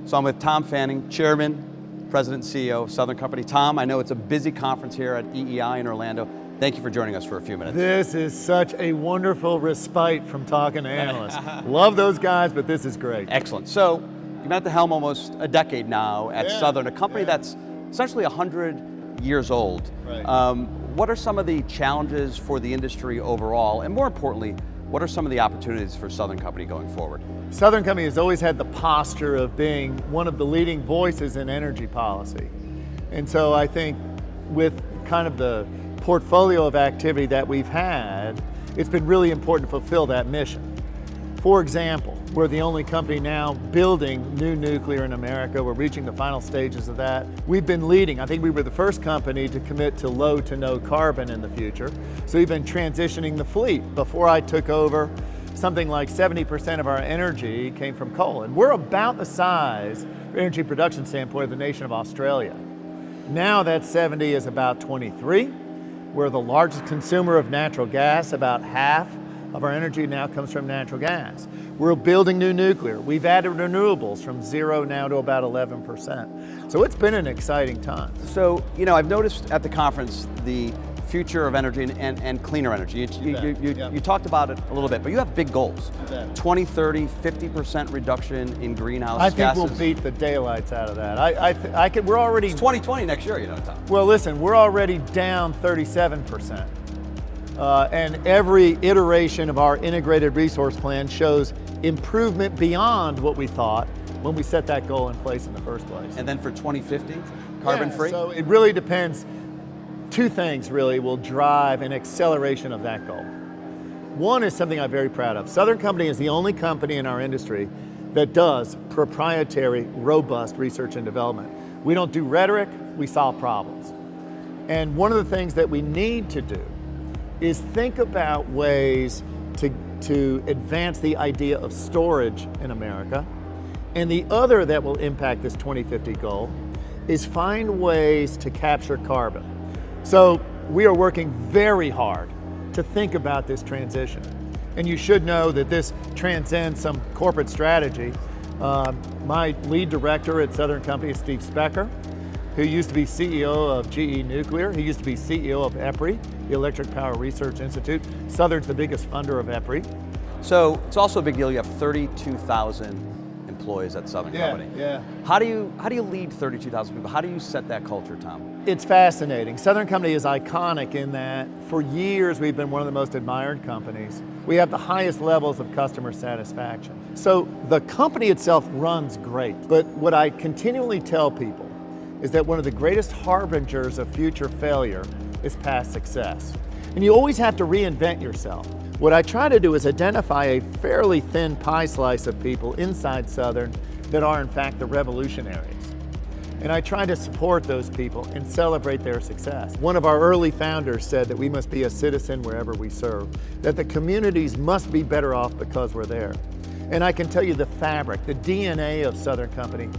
So I'm with Tom Fanning, Chairman, President and CEO of Southern Company. Tom, I know it's a busy conference here at EEI in Orlando. Thank you for joining us for a few minutes. This is such a wonderful respite from talking to analysts. Love those guys, but this is great. Excellent. So you've been at the helm almost a decade now at Southern, a company that's essentially 100 years old. Right. What are some of the challenges for the industry overall? And more importantly, what are some of the opportunities for Southern Company going forward? Southern Company has always had the posture of being one of the leading voices in energy policy. And so I think with kind of the portfolio of activity that we've had, it's been really important to fulfill that mission. For example, we're the only company now building new nuclear in America. We're reaching the final stages of that. We've been leading. I think we were the first company to commit to low to no carbon in the future. So we've been transitioning the fleet. Before I took over, something like 70% of our energy came from coal. And we're about the size, from energy production standpoint, of the nation of Australia. Now that 70 is about 23. We're the largest consumer of natural gas. About half of our energy now comes from natural gas. We're building new nuclear. We've added renewables from 0 now to about 11%. So it's been an exciting time. So, I've noticed at the conference the future of energy and cleaner energy. You talked about it a little bit, but you have big goals. 2030, 50% reduction in greenhouse gases. I think we'll beat the daylights out of that. We're already... It's 2020 next year, Tom. Well, listen, we're already down 37%. And every iteration of our integrated resource plan shows improvement beyond what we thought when we set that goal in place in the first place. And then for 2050, carbon free? So it really depends. Two things really will drive an acceleration of that goal. One is something I'm very proud of. Southern Company is the only company in our industry that does proprietary, robust research and development. We don't do rhetoric, we solve problems. And one of the things that we need to do is think about ways to advance the idea of storage in America. And the other that will impact this 2050 goal is find ways to capture carbon. So we are working very hard to think about this transition. And you should know that this transcends some corporate strategy. My lead director at Southern Company is Steve Specker, who used to be CEO of GE Nuclear. He used to be CEO of EPRI, the Electric Power Research Institute. Southern's the biggest funder of EPRI. So it's also a big deal. You have 32,000 employees at Southern Company. Yeah. How do you lead 32,000 people? How do you set that culture, Tom? It's fascinating. Southern Company is iconic in that for years we've been one of the most admired companies. We have the highest levels of customer satisfaction. So the company itself runs great, but what I continually tell people is that one of the greatest harbingers of future failure is past success. And you always have to reinvent yourself. What I try to do is identify a fairly thin pie slice of people inside Southern that are in fact the revolutionaries. And I try to support those people and celebrate their success. One of our early founders said that we must be a citizen wherever we serve, that the communities must be better off because we're there. And I can tell you the fabric, the DNA of Southern Company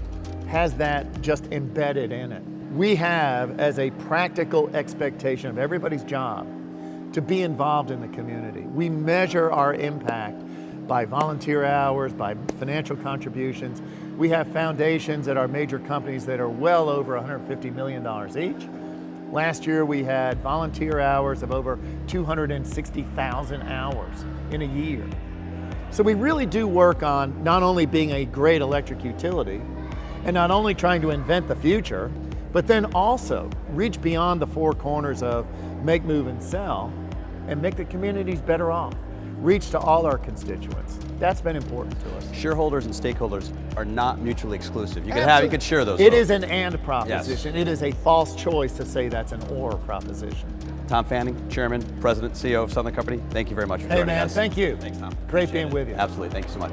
has that just embedded in it. We have, as a practical expectation of everybody's job, to be involved in the community. We measure our impact by volunteer hours, by financial contributions. We have foundations at our major companies that are well over $150 million each. Last year we had volunteer hours of over 260,000 hours in a year. So we really do work on not only being a great electric utility and not only trying to invent the future, but then also reach beyond the four corners of make, move, and sell and make the communities better off. Reach to all our constituents. That's been important to us. Shareholders and stakeholders are not mutually exclusive. You could share those. It is an and proposition. Yes. It is a false choice to say that's an or proposition. Tom Fanning, Chairman, President, CEO of Southern Company. Thank you very much for joining us. Thank you. Thanks, Tom. Great being with you. Absolutely. Thank you so much.